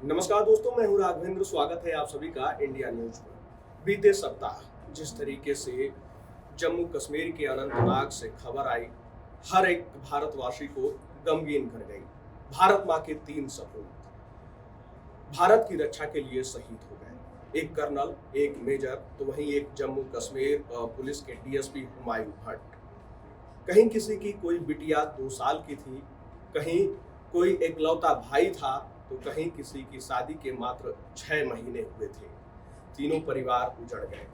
नमस्कार दोस्तों, मैं हूं राघवेंद्र। स्वागत है आप सभी का इंडिया न्यूज में। बीते सप्ताह जिस तरीके से जम्मू कश्मीर के अनंतनाग से खबर आई, हर एक भारतवासी को गमगीन कर गई। भारत माँ के 3 सपूत भारत की रक्षा के लिए शहीद हो गए, एक कर्नल, एक मेजर, तो वहीं एक जम्मू कश्मीर पुलिस के डीएसपी हुमायूं भट्ट। कहीं किसी की कोई बिटिया 2 साल की थी, कहीं कोई एकलौता भाई था, तो कहीं किसी की शादी के मात्र 6 महीने हुए थे। तीनों परिवार उजड़ गए।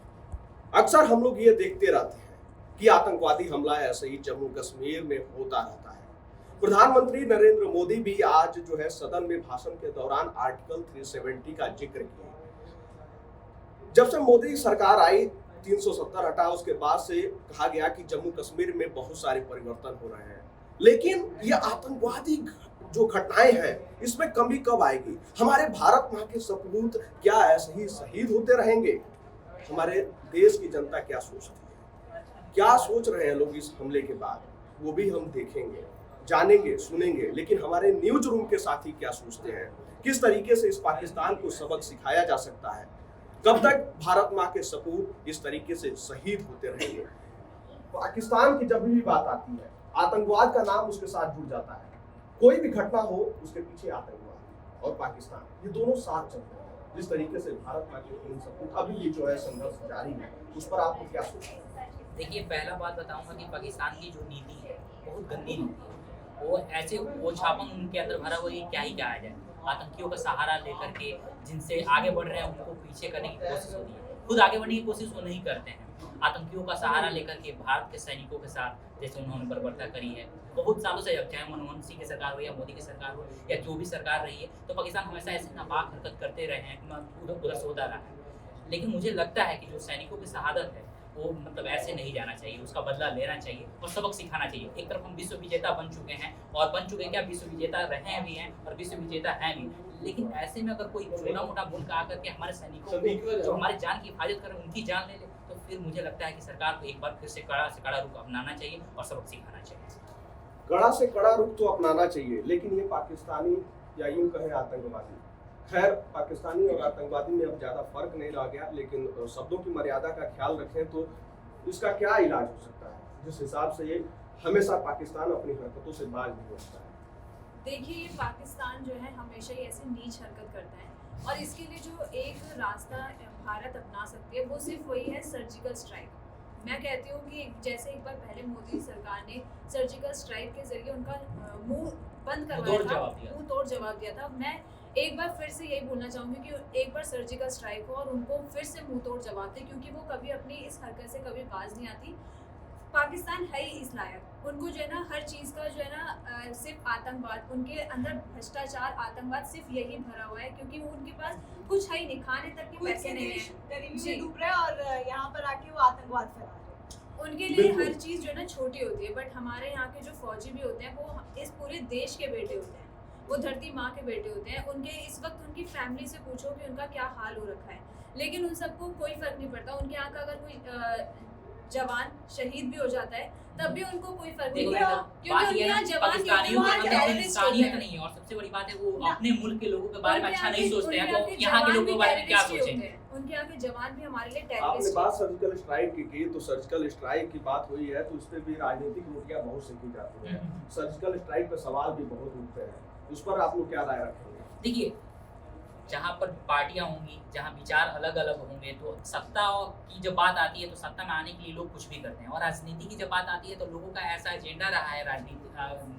अक्सर हम लोग ये देखते रहते हैं कि आतंकवादी हमला ऐसे ही जम्मू कश्मीर में होता रहता है। प्रधानमंत्री नरेंद्र मोदी भी आज जो है सदन में भाषण के दौरान आर्टिकल 370 का जिक्र किए। जब से मोदी सरकार आई, 370 हटा, उसके बाद से कहा गया कि जम्मू कश्मीर में बहुत सारे परिवर्तन हो रहे हैं, लेकिन ये आतंकवादी जो घटनाएं हैं इसमें कमी कब आएगी? हमारे भारत माँ के सपूत क्या ऐसे ही शहीद होते रहेंगे? हमारे देश की जनता क्या सोचती है, क्या सोच रहे हैं लोग इस हमले के बाद, वो भी हम देखेंगे, जानेंगे, सुनेंगे। लेकिन हमारे न्यूज रूम के साथी क्या सोचते हैं, किस तरीके से इस पाकिस्तान को सबक सिखाया जा सकता है, कब तक भारत माँ के सपूत इस तरीके से शहीद होते रहेंगे? पाकिस्तान की जब भी बात आती है, आतंकवाद का नाम उसके साथ जुड़ जाता है। कोई भी घटना हो, उसके पीछे आतंकवाद और पाकिस्तान, ये दोनों साथ चलते हैं। जिस तरीके से भारत माँ के 3 सपूत अभी भी जो है संघर्ष जारी है, उस पर आपको क्या सोचना है? देखिए, पहला बात बताऊंगा कि पाकिस्तान की जो नीति है बहुत गंदी नीति है। वो ऐसे वो छापन उनके अंदर भरा हुआ है, क्या ही कहा जाए। आतंकियों का सहारा लेकर के जिनसे आगे बढ़ रहे हैं उनको पीछे करने की कोशिश होती है, खुद आगे बढ़ने की कोशिश वो नहीं करते हैं। आतंकियों का सहारा लेकर के भारत के सैनिकों के साथ जैसे उन्होंने बर्बरता करी है बहुत सालों से, चाहे मनमोहन सिंह की सरकार हो या मोदी की सरकार हो या जो भी सरकार रही है, तो पाकिस्तान हमेशा ऐसे नापाक हरकत करते रहे हैं, उधर से होता रहा है। लेकिन मुझे लगता है कि जो सैनिकों की शहादत है वो मतलब ऐसे नहीं जाना चाहिए, उसका बदला लेना चाहिए और सबक सिखाना चाहिए। एक तरफ हम विश्व विजेता बन चुके हैं और बन चुके हैं, क्या विश्व विजेता रहे भी हैं और विश्व विजेता हैं भी, लेकिन ऐसे में अगर कोई छोटा मोटा मुल्क आकर के हमारे सैनिकों को जो हमारे जान की हिफाजत कर उनकी जान ले ले, तो फिर मुझे लगता है कि सरकार को एक बार फिर से कड़ा रुख अपनाना चाहिए और सबक सिखाना चाहिए। कड़ा से कड़ा रुख तो अपनाना चाहिए, लेकिन ये पाकिस्तानी या यूं कहें आतंकवादी, खैर पाकिस्तानी और आतंकवादी में अब ज्यादा फर्क नहीं रह गया, लेकिन शब्दों की मर्यादा का ख्याल रखें तो इसका क्या इलाज हो सकता है, जिस हिसाब से ये हमेशा पाकिस्तान अपनी हरकतों से बाज नहीं होता है? देखिए, ये पाकिस्तान जो है हमेशा ही ऐसे नीच हरकत करता है और इसके लिए जो एक रास्ता भारत अपना सकती है वो सिर्फ वही है, सर्जिकल स्ट्राइक। मैं कहती हूँ कि जैसे एक बार पहले मोदी सरकार ने सर्जिकल स्ट्राइक के जरिए उनका मुंह बंद करवाया था, मुंह तोड़ जवाब दिया था। मैं एक बार फिर से यही बोलना चाहूँगी कि एक बार सर्जिकल स्ट्राइक हो और उनको फिर से मुंह तोड़ जवाब दे, क्योंकि वो कभी अपनी इस हरकत से कभी बाज नहीं आती। पाकिस्तान है ही इस लायक, उनको जो है ना हर चीज़ का जो है ना सिर्फ आतंकवाद, उनके अंदर भ्रष्टाचार, आतंकवाद सिर्फ यही भरा हुआ है, क्योंकि वो उनके पास कुछ है ही नहीं, खाने तक के पैसे नहीं है, गरीबी में डूब रहे हैं और यहाँ पर आके वो आतंकवाद फैला रहे हैं। उनके लिए हर चीज़ जो है ना छोटी होती है। बट हमारे यहाँ के जो फौजी भी होते हैं वो इस पूरे देश के बेटे होते हैं, वो धरती माँ के बेटे होते हैं। उनके इस वक्त उनकी फैमिली से पूछो कि उनका क्या हाल हो रखा है, लेकिन उन सबको कोई फर्क नहीं पड़ता। उनके यहाँ का अगर कोई जवान शहीद भी हो जाता है तब भी उनको कोई फर्क नहीं पड़ता, क्योंकि उनके यहाँ जवान नहीं है। और सबसे बड़ी बात है वो अपने मुल्क के लोगों के बारे में अच्छा नहीं सोचते हैं, तो यहाँ के लोगों के बारे में क्या सोचेंगे? उनके यहाँ के जवान भी हमारे लिए आपने टेररिस्ट। बात सर्जिकल स्ट्राइक की, तो सर्जिकल स्ट्राइक की बात हुई है तो उस पर भी राजनीतिक रोटियां बहुत सेकी जाती है। सर्जिकल स्ट्राइक पर सवाल भी बहुत उठते हैं, उस पर आप लोग क्या राय रखेंगे? देखिए, जहाँ पर पार्टियां होंगी, जहाँ विचार अलग अलग होंगे, तो सत्ता की जब बात आती है तो सत्ता में आने के लिए लोग कुछ भी करते हैं, और राजनीति की जब बात आती है तो लोगों का ऐसा एजेंडा रहा है,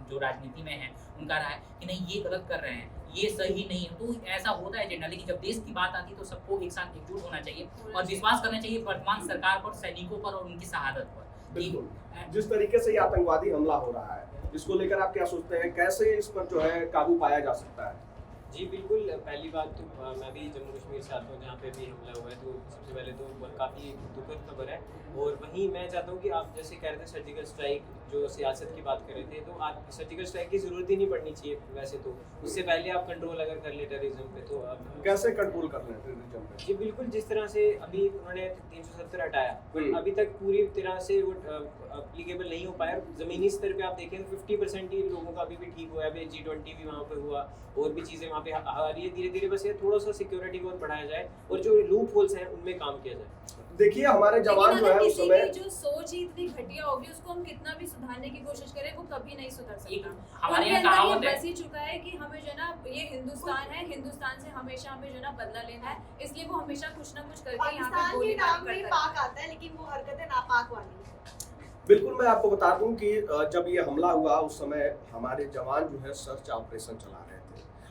जो राजनीति में है उनका रहा है कि नहीं ये गलत कर रहे हैं, ये सही नहीं है, तो ऐसा होता है एजेंडा। लेकिन जब देश की बात आती है तो सबको एक साथ एकजुट होना चाहिए और विश्वास करना चाहिए वर्तमान सरकार पर, सैनिकों पर और उनकी शहादत पर। बिल्कुल। जिस तरीके से ये आतंकवादी हमला हो रहा है, इसको लेकर आप क्या सोचते हैं, कैसे इस पर जो है काबू पाया जा सकता है? जी बिल्कुल, पहली बात तो मैं भी जम्मू कश्मीर से आता हूँ जहाँ पे भी हमला हुआ है, तो सबसे पहले तो काफ़ी दुखद खबर है। और वहीं मैं चाहता हूँ कि आप जैसे कह रहे थे सर्जिकल स्ट्राइक जो सियासत की बात कर रहे थे, तो आज सर्जिकल स्ट्राइक की ज़रूरत ही नहीं पड़नी चाहिए वैसे तो। उससे पहले आप कंट्रोल अगर कर ले टेररिज्म पे तो अब कैसे कंट्रोल कर लें टेररिज्म पे? जी बिल्कुल, जिस तरह से अभी उन्होंने 370 हटाया, पर अभी तक पूरी तरह से वो अप्लीकेबल नहीं हो पाया। ज़मीनी स्तर पे आप देखें तो 50% ही लोगों का अभी भी ठीक हुआ है। अभी G20 भी वहाँ पे हुआ, और भी चीज़ें वहाँ पे आ रही है धीरे धीरे। बस ये थोड़ा सा सिक्योरिटी को और बढ़ाया जाए और जो लूप होल्स हैं उनमें काम किया जाए। देखिए हमारे जवान जो है उस किसी समय की जो सोच ही इतनी घटिया होगी, उसको हम कितना भी सुधारने की कोशिश करें वो कभी नहीं सुधर सकता। हमारे उनके यहाँ अंदर ये कहावत है, बस ही चुका है कि हमें जो है ना, ये हिंदुस्तान है, हिंदुस्तान से हमेशा हमें जो है ना बदला लेना है, इसलिए वो हमेशा कुछ ना कुछ करके यहाँ पे पाकिस्तान के नाम गोलीबारी में करता है। पाक आता है, लेकिन वो हरकतें नापाक वाली है। बिल्कुल मैं आपको बता दूं कि जब ये हमला हुआ उस समय हमारे जवान जो है सर्च ऑपरेशन चला रहे थे।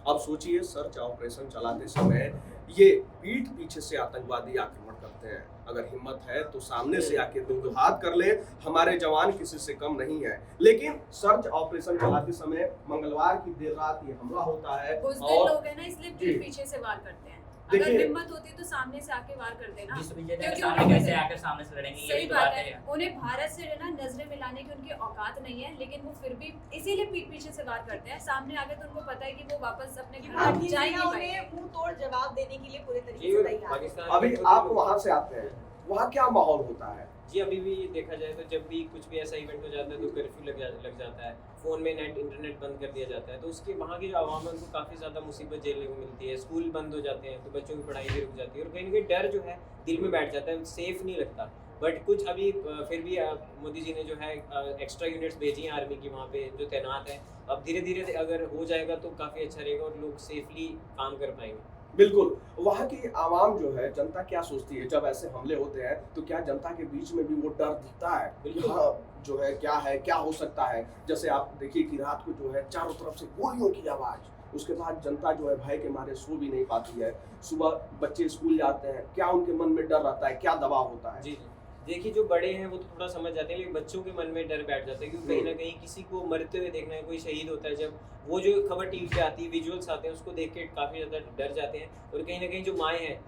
अब सोचिए सर्च ऑपरेशन चलाते समय ये पीठ पीछे से आतंकवादी आक्रमण करते हैं। अगर हिम्मत है तो सामने से आके दो हाथ कर ले, हमारे जवान किसी से कम नहीं है। लेकिन सर्च ऑपरेशन चलाते समय मंगलवार की देर रात ये हमला होता है बुज़दिल और लोग हैं ना, इसलिए जी। पीठ पीछे से वार करते हैं। अगर देखिए- हिम्मत होती तो सामने से आके वार कर देना। जिस विजय ने क्योंकि सामने उन्हें कैसे आकर सामने से लड़ेंगे, सही यही तो बात बात है, है। उन्हें भारत से जो है ना नजरें मिलाने की उनकी औकात नहीं है, लेकिन वो फिर भी इसीलिए पीठ पीछे से वार करते हैं। सामने आगे तो उनको पता है कि वो वापस अपने कि घर भारतीय जा ही नहीं सेना पाएंगे। उन्हें मुंह तोड़ जवाब देने के लिए पूरे तरीके जी, से और तैयार है। पाकिस्तान अभी के आप छोटे वहां से आते हैं, वहाँ क्या माहौल होता है? जी अभी भी देखा जाए तो जब भी कुछ भी ऐसा इवेंट हो जाता है तो कर्फ्यू लग जाता है, फ़ोन में इंटरनेट बंद कर दिया जाता है, तो उसके वहाँ की जो आवाम है उनको काफ़ी ज़्यादा मुसीबत झेलने को मिलती है। स्कूल बंद हो जाते हैं तो बच्चों की पढ़ाई भी रुक जाती है, और कहीं ना कहीं डर जो है दिल में बैठ जाता है, सेफ नहीं लगता। बट कुछ अभी फिर भी मोदी जी ने जो है एक्स्ट्रा यूनिट्स भेजी हैं आर्मी की वहाँ पे जो तैनात हैं। अब धीरे धीरे अगर हो जाएगा तो काफ़ी अच्छा रहेगा और लोग सेफली काम कर पाएंगे। बिल्कुल, वहाँ की आवाम जो है, जनता क्या सोचती है जब ऐसे हमले होते हैं, तो क्या जनता के बीच में भी वो डर दिखता है? बिल्कुल। हाँ जो है क्या हो सकता है? जैसे आप देखिए कि रात को जो है चारों तरफ से गोलियों की आवाज, उसके बाद जनता जो है भय के मारे सो भी नहीं पाती है। सुबह बच्चे स्कूल जाते हैं, क्या उनके मन में डर रहता है, क्या दबाव होता है? जी जी, देखिए जो बड़े हैं वो तो थोड़ा समझ जाते हैं, लेकिन बच्चों के मन में डर बैठ जाता है क्योंकि कहीं ना कहीं किसी को मरते हुए देखना है, कोई शहीद होता है, जब वो जो खबर टीवी पे आती है, विजुअल्स आते हैं, उसको देख के काफ़ी ज़्यादा डर जाते हैं। और कहीं ना कहीं जो माएँ हैं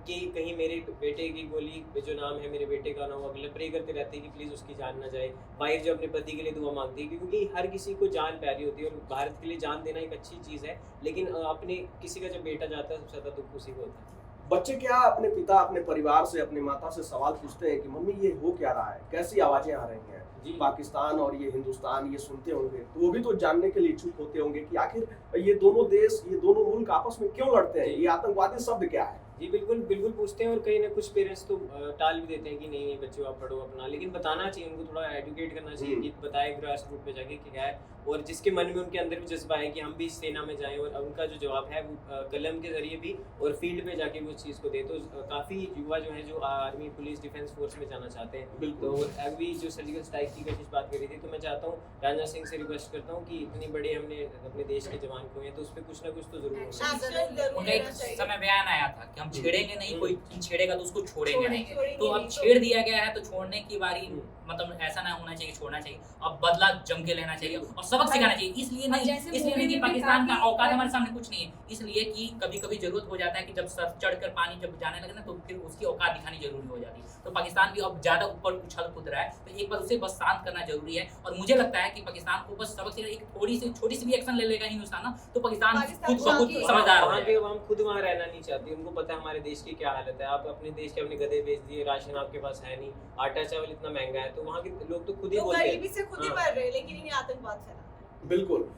कि कहीं मेरे बेटे की गोली पे जो नाम है मेरे बेटे का नाम, अगले प्रे करते रहते हैं कि प्लीज़ उसकी जान ना जाए। वाइफ जो अपने पति के लिए दुआ मांगती है, क्योंकि हर किसी को जान प्यारी होती है और भारत के लिए जान देना एक अच्छी चीज़ है, लेकिन अपने किसी का जब बेटा जाता है सबसे ज़्यादा दुख उसी को होता है। बच्चे क्या अपने पिता, अपने परिवार से, अपनी माता से सवाल पूछते हैं कि मम्मी ये हो क्या रहा है, कैसी आवाजें आ रही हैं? जी। पाकिस्तान और ये हिंदुस्तान ये सुनते होंगे तो वो भी तो जानने के लिए इच्छुक होते होंगे कि आखिर ये दोनों देश, ये दोनों मुल्क आपस में क्यों लड़ते हैं, जी। ये आतंकवादी शब्द क्या है? जी बिल्कुल बिल्कुल पूछते हैं, और कहीं ना कुछ पेरेंट्स तो टाल भी देते हैं कि नहीं बच्चों आप पढ़ो अपना, लेकिन बताना चाहिए उनको, थोड़ा एडुकेट करना चाहिए कि बताए ग्रास रूट पे जाके कि क्या है, और जिसके मन में उनके अंदर भी जज्बा है कि हम भी सेना में जाएं, और उनका जो जवाब है वो कलम के जरिए भी और फील्ड पे जाके वो उस चीज़ को दे। तो काफ़ी युवा जो है जो आर्मी पुलिस डिफेंस फोर्स में जाना चाहते हैं। बिल्कुल। तो अभी जो सर्जिकल स्ट्राइक की कशिश बात करी थी, तो मैं चाहता हूँ राजनाथ सिंह से रिक्वेस्ट करता हूँ कि इतनी बड़ी हमने अपने देश के जवान को हैं तो उस पर कुछ ना कुछ तो जरूर होना चाहिए। एक्शन जरूर उनका एक लेना चाहिए। समय बयान आया था कि हम छेड़ेंगे नहीं, कोई छेड़ेगा तो उसको छोड़ेंगे नहीं। छोड़ेंगे तो अब नहीं। छेड़ दिया गया है तो छोड़ने की बारी, मतलब ऐसा ना होना चाहिए, छोड़ना चाहिए। अब बदला जम के लेना चाहिए और सबक सिखाना चाहिए। इसलिए अब नहीं, जैसे इसलिए मूवी नहीं कि में भी पाकिस्तान का था कि- औकात हमारे सामने कुछ नहीं है, इसलिए कि कभी कभी जरूरत हो जाता है कि जब सर चढ़कर पानी जब जाने लगे ना तो फिर उसकी औकात दिखानी जरूरी हो जाती है। तो पाकिस्तान भी अब ज्यादा ऊपर उछल कूद रहा है, तो एक बार उसे बस शांत करना जरूरी है। और मुझे लगता है कि पाकिस्तान को बस सबक सिखाना, एक थोड़ी सी छोटी सी भी एक्शन ले लेगा हिंदुस्तान ना, तो पाकिस्तान पाकिस्तान खुद ब खुद को समझदार हो वहाँ के जाएगा। अवाम खुद वहाँ रहना नहीं चाहती, उनको पता है हमारे देश की क्या हालत है। आप अपने देश के अपने गधे बेच दिए, राशन आपके पास है नहीं, आटा चावल इतना महंगा है, तो वहाँ के लोग तो खुद ही तो बोलते हैं। गरीबी से खुद ही हाँ। मर रहे हैं, लेकिन इन्हें आतंकवाद फैलाना है। बिल्कुल।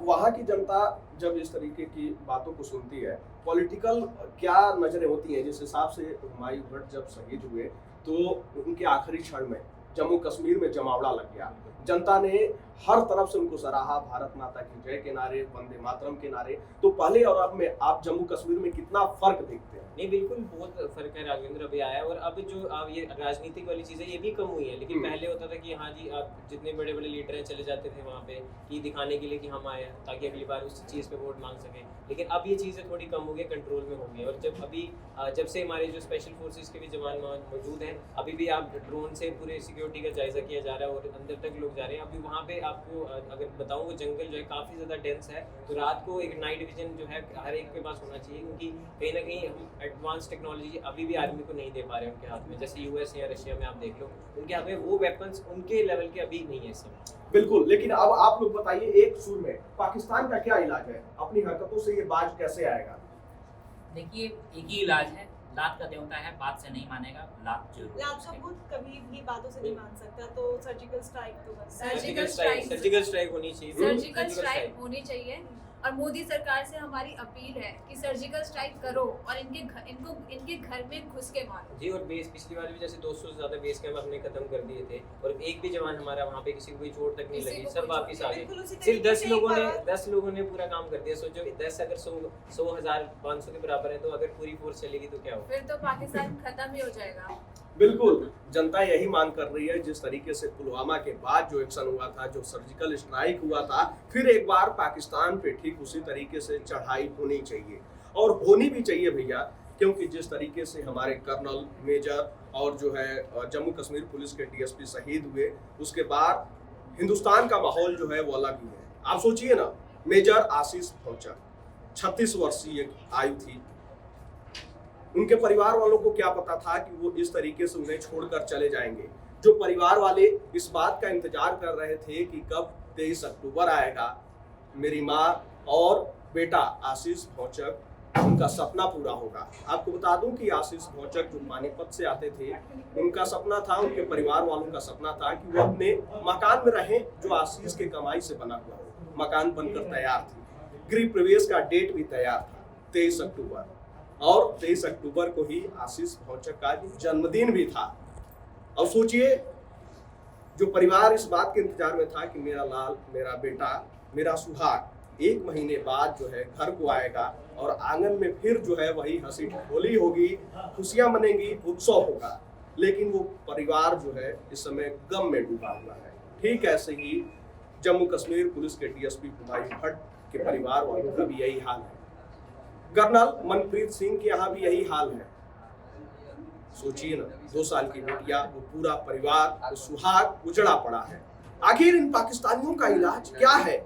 वहाँ की जनता जब इस तरीके की बातों को सुनती है, पॉलिटिकल क्या नजरें होती हैं? जिस हिसाब से हुमायूं भट्ट जब शहीद हुए तो उनके आखिरी क्षण में जम्मू कश्मीर में जमावड़ा लग गया। जनता ने हर तरफ से उनको सराहा, भारत माता की जय के नारे, वंदे मातरम के नारे। तो पहले और अब में आप जम्मू कश्मीर में कितना फर्क देखते हैं? नहीं बिल्कुल बहुत फर्क है राघवेंद्र, अभी आया है। और अब जो अब ये राजनीतिक वाली चीज़ें ये भी कम हुई है, लेकिन पहले होता था कि हाँ जी आप जितने बड़े बड़े लीडर हैं चले जाते थे वहाँ पे कि दिखाने के लिए कि हम आए हैं ताकि अगली बार उस चीज़ पे वोट मांग सकें। लेकिन अब ये चीज़ें थोड़ी कम हो गई, कंट्रोल में हो गई। और जब अभी जब से हमारे जो स्पेशल फोर्सेस के भी जवान मौजूद हैं, अभी भी आप ड्रोन से पूरे सिक्योरिटी का जायजा किया जा रहा है और अंदर तक लोग जा रहे हैं। अभी वहाँ पे आपको अगर बताऊं, वो जंगल जो है काफ़ी ज़्यादा डेंस है, तो रात को एक नाइट विजन जो है हर एक के पास होना चाहिए, क्योंकि कहीं ना कहीं हम एडवांस टेक्नोलॉजी अभी भी आर्मी को नहीं दे पा रहे हैं उनके हाथ में। जैसे यूएस या रशिया में आप देख लो, उनके हाथ में वो वेपन्स उनके लेवल के अभी नहीं है इस समय। बिल्कुल, लेकिन अब आप लोग बताइए एक सुर में, पाकिस्तान का क्या इलाज है? अपनी हरकतों से ये बाज कैसे आएगा? देखिए, एक ही इलाज है, लात का देवता है, बात से नहीं मानेगा, लात जरूर लात का भूत कभी भी बातों से नहीं मान सकता, तो सर्जिकल स्ट्राइक तो बस सर्जिकल स्ट्राइक सर्जिकल स्ट्राइक होनी चाहिए। सर्जिकल स्ट्राइक होनी चाहिए। और मोदी सरकार से हमारी अपील है कि सर्जिकल स्ट्राइक करो और इनके घर में घुस के मारो जी। और बेस पिछली बार भी जैसे 200 से ज्यादा बेस कैंप हमने खत्म कर दिए थे, और एक भी जवान हमारा वहाँ पे किसी को कोई चोट तक नहीं किसी लगी, को सब कोई वापिस चोट आ नहीं गए। बिल्कुल उसी सिर्फ तरीके से एक 10 लोगों ने पूरा काम कर दिया। सोचो 10 अगर 100,500 के बराबर है, तो अगर पूरी फोर्स चलेगी तो क्या होगा? फिर तो पाकिस्तान खत्म ही हो जाएगा। बिल्कुल, जनता यही मांग कर रही है। जिस तरीके से पुलवामा के बाद जो एक्शन हुआ था, जो सर्जिकल स्ट्राइक हुआ था, फिर एक बार पाकिस्तान पे ठीक उसी तरीके से चढ़ाई होनी चाहिए, और होनी भी चाहिए भैया, क्योंकि जिस तरीके से हमारे कर्नल, मेजर और जो है जम्मू कश्मीर पुलिस के डीएसपी शहीद हुए, उसके बाद हिंदुस्तान का माहौल जो है वो अलग ही है। आप सोचिए ना, मेजर आशीष भौचर 36 वर्षीय आयु थी, उनके परिवार वालों को क्या पता था कि वो इस तरीके से उन्हें छोड़कर चले जाएंगे। जो परिवार वाले इस बात का इंतजार कर रहे थे कि कब 23 अक्टूबर आएगा, मेरी माँ और बेटा आशीष भौचर, उनका सपना पूरा होगा। आपको बता दूं कि आशीष भौचर जो पानीपत से आते थे, उनका सपना था, उनके परिवार वालों का सपना था कि वो अपने मकान में रहें जो आशीष के कमाई से बना हुआ हो। मकान बनकर तैयार थी, गृह प्रवेश का डेट भी तैयार था 23 अक्टूबर, और 23 अक्टूबर को ही आशीष भौचर का जन्मदिन भी था। अब सोचिए, जो परिवार इस बात के इंतजार में था कि मेरा लाल, मेरा बेटा, मेरा सुहाग 1 महीने बाद जो है घर को आएगा, और आंगन में फिर जो है वही हंसी ठिठोली होगी, खुशियां मनेंगी, उत्सव होगा, लेकिन वो परिवार जो है इस समय गम में डूबा हुआ है। ठीक ऐसे ही जम्मू कश्मीर पुलिस के डीएसपी भाई भट्ट के परिवार वालों का भी यही हाल है। कर्नल मनप्रीत सिंह के यहाँ भी यही हाल है। सोचिए ना, 2 साल की बेटिया, वो पूरा परिवार, वो सुहाग उजड़ा पड़ा है। आखिर इन पाकिस्तानियों का इलाज क्या है?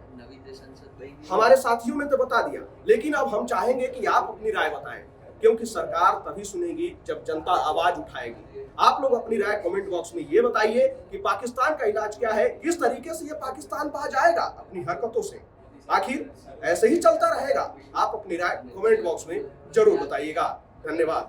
हमारे साथियों ने तो बता दिया, लेकिन अब हम चाहेंगे कि आप अपनी राय बताएं, क्योंकि सरकार तभी सुनेगी जब जनता आवाज उठाएगी। आप लोग अपनी राय कमेंट बॉक्स में ये बताइए कि पाकिस्तान का इलाज क्या है, किस तरीके से ये पाकिस्तान बाज आएगा अपनी हरकतों से। आखिर ऐसे ही चलता रहेगा? आप अपनी राय कमेंट बॉक्स में जरूर बताइएगा। धन्यवाद।